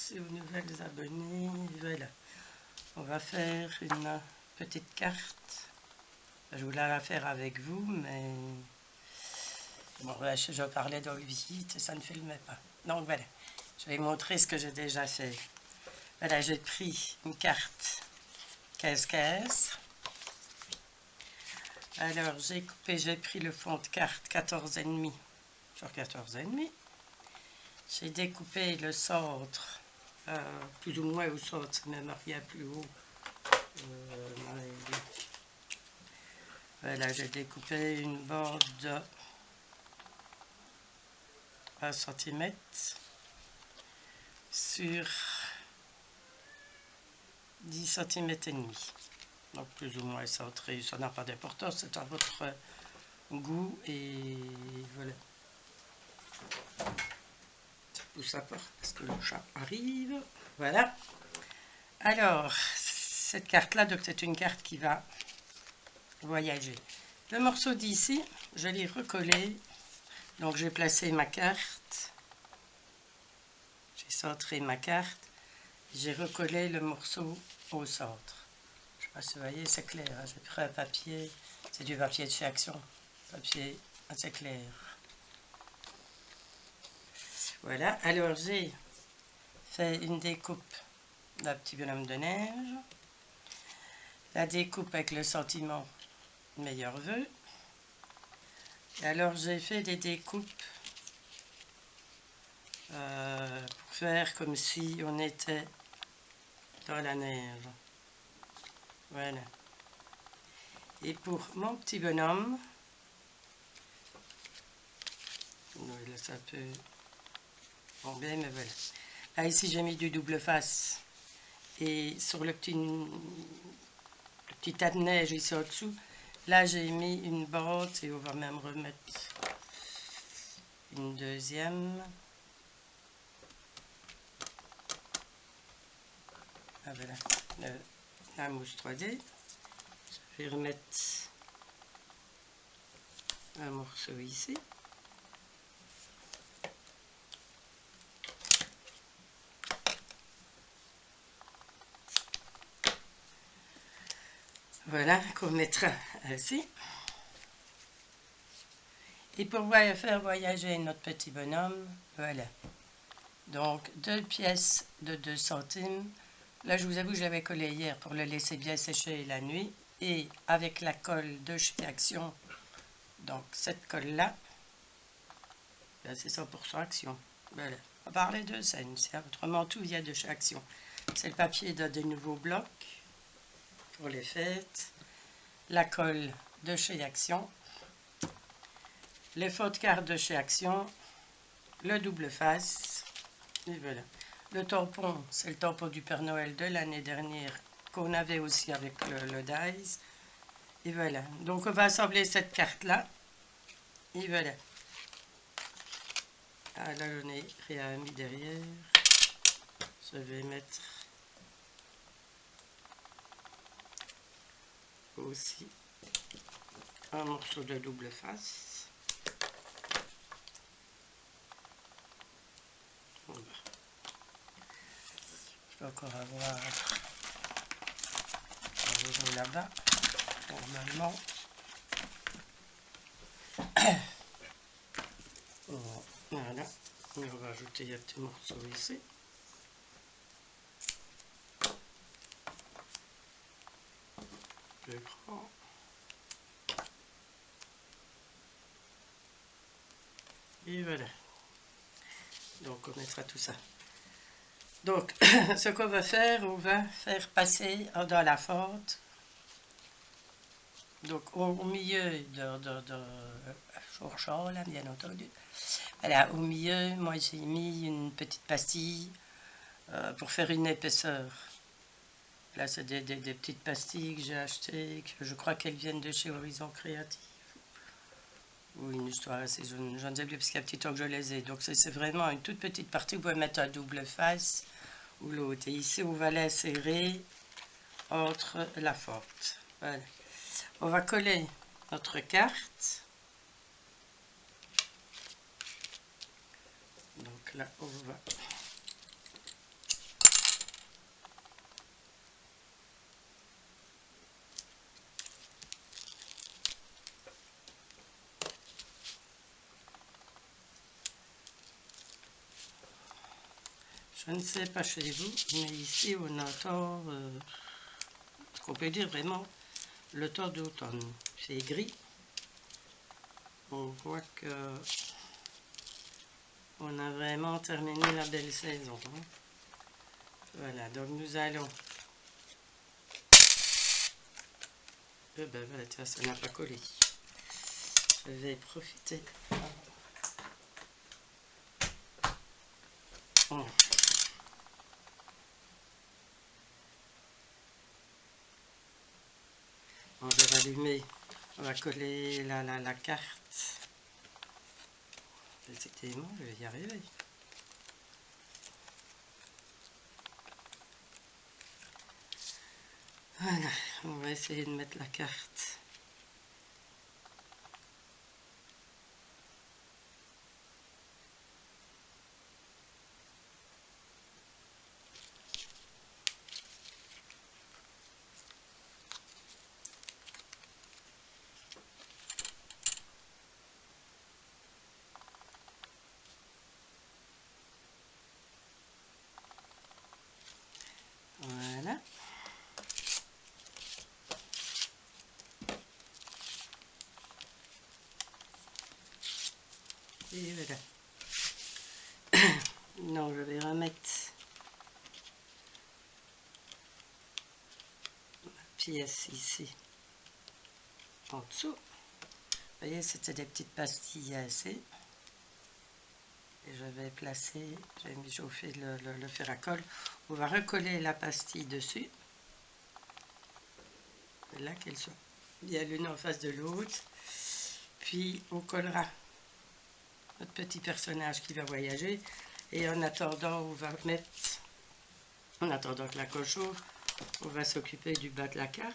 passer aux nouvelles abonnées. Voilà. On va faire une petite carte. Je voulais la faire avec vous, mais bon, je parlais dans le vide et ça ne filmait pas. Donc voilà, je vais montrer ce que j'ai déjà fait. Voilà, j'ai pris une carte 15-15. Alors j'ai coupé, j'ai pris le fond de carte 14,5 sur 14,5. J'ai découpé le centre, plus ou moins au centre, c'est même rien plus haut. Voilà, j'ai découpé une bande de 1 cm sur 10 cm et demi. Donc plus ou moins centré, ça n'a pas d'importance, c'est à votre goût et voilà. Ça pousse à porte parce que le chat arrive. Voilà. Alors, cette carte-là, donc c'est une carte qui va voyager. Le morceau d'ici, je l'ai recollé. Donc j'ai placé ma carte. J'ai centré ma carte. J'ai recollé le morceau au centre. Je ne sais pas si vous voyez, c'est clair. Hein, j'ai pris un papier. C'est du papier de chez Action. Papier assez clair. Voilà. Alors j'ai fait une découpe d'un petit bonhomme de neige. La découpe avec le sentiment meilleur vœu. Et alors j'ai fait des découpes pour faire comme si on était dans la neige. Voilà. Et pour mon petit bonhomme, là ça peut tomber, mais voilà. Là ici j'ai mis du double face et sur le petit tas de neige ici en dessous, là j'ai mis une bande et on va même remettre une deuxième. Ah voilà, la mousse 3D. Je vais remettre un morceau ici. Voilà, qu'on mettra ainsi. Et pour faire voyager notre petit bonhomme, voilà. Donc, 2 pièces de 2 centimes. Là, je vous avoue, je l'avais collé hier pour le laisser bien sécher la nuit. Et avec la colle de chez Action, donc cette colle-là, c'est 100% Action. Voilà. À part les 2 cents, autrement tout vient de chez Action. C'est le papier de des nouveaux blocs pour les fêtes. La colle de chez Action. Les fonds de carte de chez Action. Le double face. Et voilà. Le tampon, c'est le tampon du Père Noël de l'année dernière qu'on avait aussi avec le dies. Et voilà. Donc on va assembler cette carte-là. Et voilà. Ah là j'en ai rien mis derrière. Je vais mettre aussi un morceau de double face. Voilà. Je vais encore avoir un rouleau là-bas. Normalement. Voilà. On va ajouter un petit morceau ici. Je prends. Et voilà. Donc on mettra tout ça. Donc ce qu'on va faire, on va faire passer dans la fente. Donc au milieu de Chorchon, là, bien entendu. Voilà, au milieu, moi j'ai mis une petite pastille pour faire une épaisseur. Là, c'est des petites pastilles que j'ai achetées, que je crois qu'elles viennent de chez Horizon Créatif. Ou une histoire assez, je ne sais plus, parce qu'il y a un petit temps que je les ai. Donc c'est vraiment une toute petite partie, vous pouvez mettre un double face ou l'autre. Et ici, on va l'insérer entre la fente. Voilà. On va coller notre carte. Donc là, on va Je ne sais pas chez vous, mais ici on entend ce qu'on peut dire vraiment le temps d'automne. C'est gris. On voit que on a vraiment terminé la belle saison. Hein. Voilà, donc nous allons... ben voilà, tu vois, ça n'a pas collé. Je vais profiter. Oh. On va rallumer, on va coller la carte. Effectivement, je vais y arriver. Voilà, on va essayer de mettre la carte. Voilà. Et voilà. Non, je vais remettre la pièce ici en dessous. Vous voyez, c'était des petites pastilles assez. Et je vais placer, j'ai mis chauffer le fer à colle. On va recoller la pastille dessus. Là qu'elle soit bien l'une en face de l'autre. Puis on collera notre petit personnage qui va voyager. Et en attendant, on va mettre, en attendant que la colle chauffe, on va s'occuper du bas de la carte.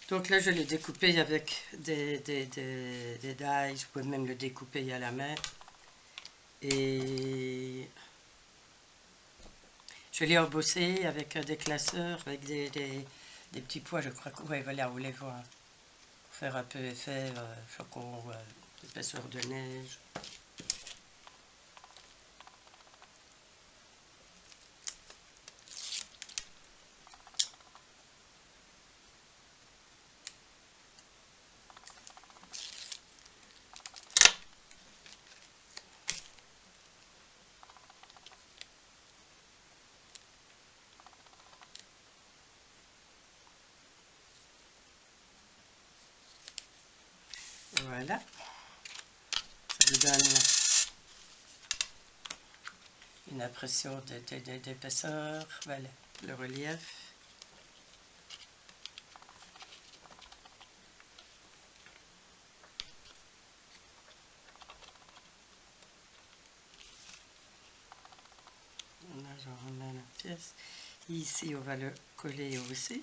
Donc là, je l'ai découpé avec des dies. Vous pouvez même le découper à la main. Et je l'ai embossé avec des classeurs, avec des petits pois, je crois que... Ouais, voilà, vous les voir. Pour faire un peu effet flocon, épaisseur de neige. Voilà. Ça vous donne une impression d'épaisseur. Voilà, le relief. Là, j'en remets la pièce. Ici, on va le coller aussi.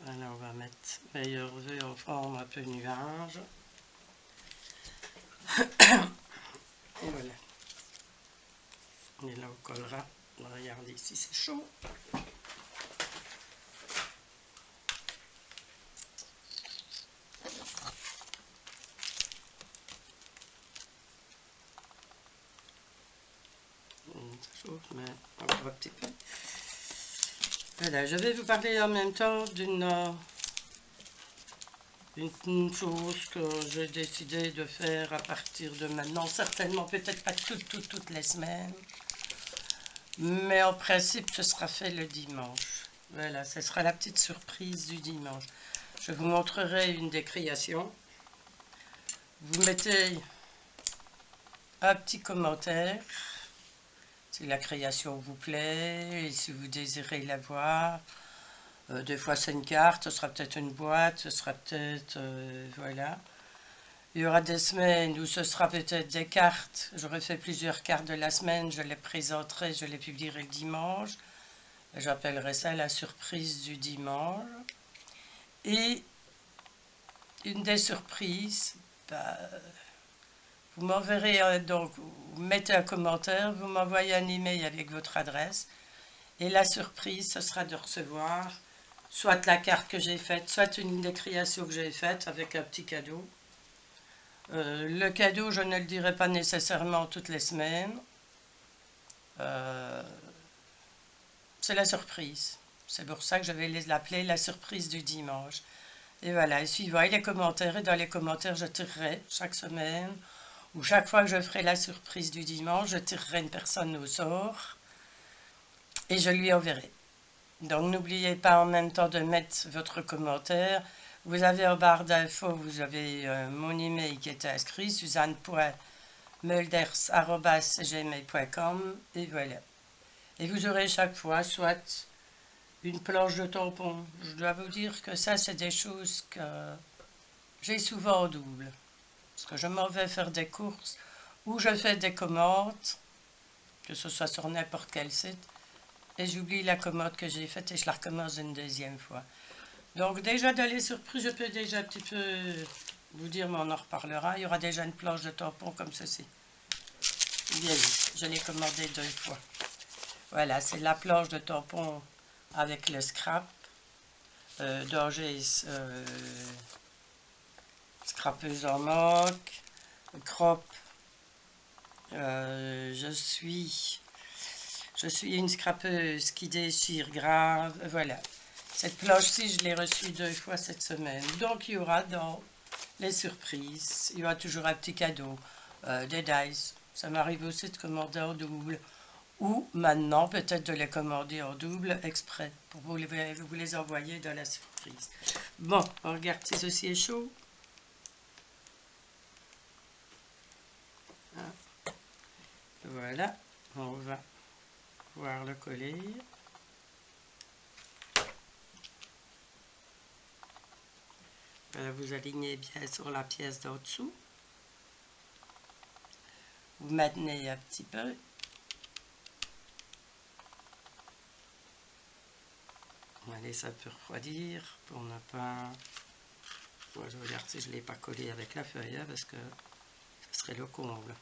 Voilà, on va mettre meilleur vue en forme un peu nuage. Et voilà. Et là, on collera. Regardez ici, c'est chaud. Ça chauffe, mais encore un petit peu. Voilà, je vais vous parler en même temps d'une chose que j'ai décidé de faire à partir de maintenant. Certainement, peut-être pas toutes les semaines. Mais en principe, ce sera fait le dimanche. Voilà, ce sera la petite surprise du dimanche. Je vous montrerai une des créations. Vous mettez un petit commentaire si la création vous plaît et si vous désirez la voir. Des fois c'est une carte, ce sera peut-être une boîte, ce sera peut-être... voilà. Il y aura des semaines où ce sera peut-être des cartes. J'aurai fait plusieurs cartes de la semaine, je les présenterai, je les publierai le dimanche. J'appellerai ça la surprise du dimanche. Et une des surprises, bah, vous m'enverrez donc, vous mettez un commentaire, vous m'envoyez un email avec votre adresse. Et la surprise, ce sera de recevoir soit la carte que j'ai faite, soit une des créations que j'ai faites avec un petit cadeau. Le cadeau, je ne le dirai pas nécessairement toutes les semaines. C'est la surprise. C'est pour ça que je vais l'appeler la surprise du dimanche. Et voilà, et suivant les commentaires, et dans les commentaires, je tirerai chaque semaine, ou chaque fois que je ferai la surprise du dimanche, je tirerai une personne au sort, et je lui enverrai. Donc n'oubliez pas en même temps de mettre votre commentaire. Vous avez en barre d'infos, vous avez mon email qui est inscrit, suzanne.melders@gmail.com, et voilà. Et vous aurez chaque fois soit une planche de tampon. Je dois vous dire que ça, c'est des choses que j'ai souvent en double. Parce que je m'en vais faire des courses ou je fais des commandes, que ce soit sur n'importe quel site, et j'oublie la commande que j'ai faite et je la recommence une deuxième fois. Donc déjà dans les surprises, je peux déjà un petit peu vous dire, mais on en reparlera. Il y aura déjà une planche de tampon comme ceci. Bien vu, je l'ai commandé 2 fois. Voilà, c'est la planche de tampon avec le scrap. D'Orgès, scrapeuse en moque, crop. Je suis une scrapeuse qui déchire grave. Voilà. Cette planche-ci, je l'ai reçue 2 fois cette semaine. Donc, il y aura dans les surprises, il y aura toujours un petit cadeau, des dice. Ça m'arrive aussi de commander en double. Ou maintenant, peut-être de les commander en double exprès pour vous les envoyer dans la surprise. Bon, on regarde si ceci est chaud. Voilà, on va pouvoir le coller. Vous alignez bien sur la pièce d'en dessous. Vous maintenez un petit peu. On va laisser un peu refroidir pour ne pas... Moi, je regarde si je ne l'ai pas collé avec la feuille, parce que ce serait le comble.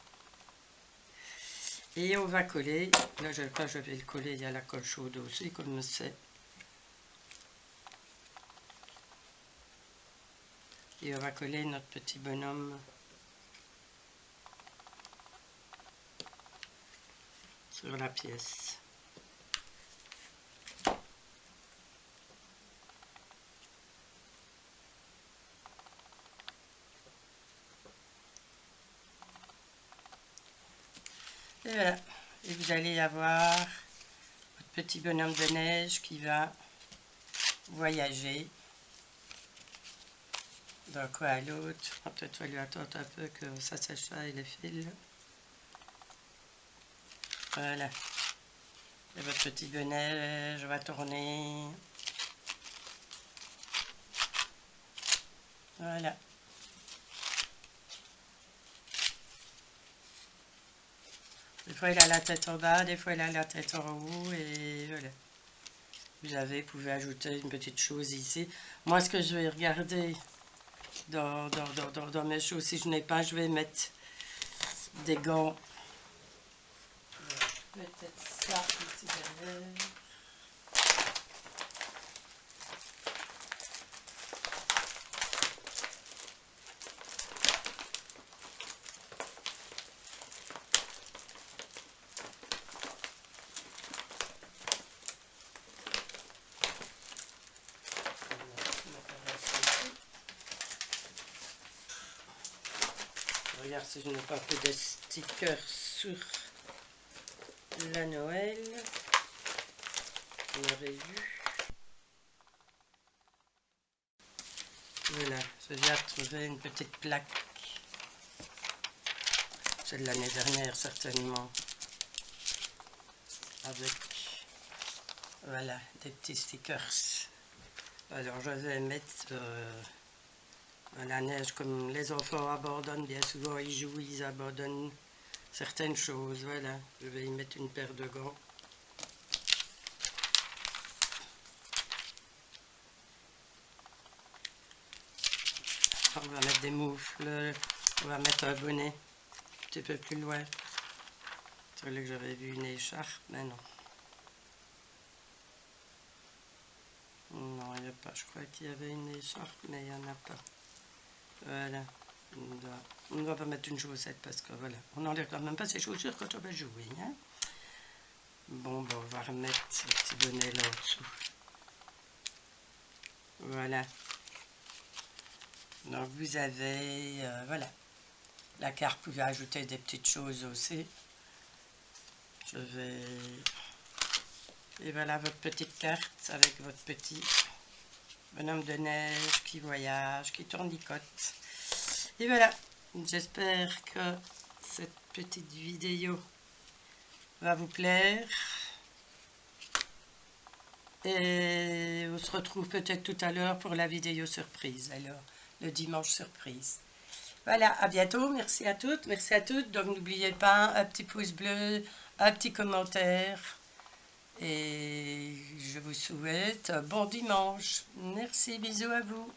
Et on va coller. Là, je vais le coller, il y a la colle chaude aussi, comme c'est. Et on va coller notre petit bonhomme sur la pièce. Et voilà. Et vous allez avoir votre petit bonhomme de neige qui va voyager d'un coin à l'autre. Peut-être lui attendre un peu que ça sèche et les fils. Voilà. Et votre petit bonnet, je vais tourner. Voilà. Des fois il a la tête en bas, des fois il a la tête en haut, et voilà. Vous pouvez ajouter une petite chose ici. Moi, ce que je vais regarder dans mes choses, si je n'ai pas, je vais mettre des gants. Peut-être ça ici derrière. Regarde si je n'ai pas fait des stickers sur la Noël. Vous l'avez vu. Voilà, je viens de trouver une petite plaque. C'est de l'année dernière certainement. Avec, voilà, des petits stickers. Alors je vais mettre la neige, comme les enfants abandonnent bien souvent, ils jouent, ils abandonnent certaines choses. Voilà, je vais y mettre une paire de gants. On va mettre des moufles, on va mettre un bonnet un petit peu plus loin. C'est là que j'avais vu une écharpe, mais non. Non, il n'y a pas. Je crois qu'il y avait une écharpe, mais il n'y en a pas. Voilà. On ne doit pas mettre une chaussette parce que voilà. On n'enlève quand même pas ses chaussures quand on va jouer. Hein? Bon, ben, on va remettre ce petit bonnet là en dessous. Voilà. Donc vous avez, voilà. La carte, vous pouvez ajouter des petites choses aussi. Je vais... Et voilà votre petite carte avec votre petit bonhomme de neige qui voyage, qui tournicote. Et voilà, j'espère que cette petite vidéo va vous plaire. Et on se retrouve peut-être tout à l'heure pour la vidéo surprise, alors le dimanche surprise. Voilà, à bientôt, merci à toutes, merci à toutes. Donc n'oubliez pas un petit pouce bleu, un petit commentaire. Et je vous souhaite un bon dimanche. Merci, bisous à vous.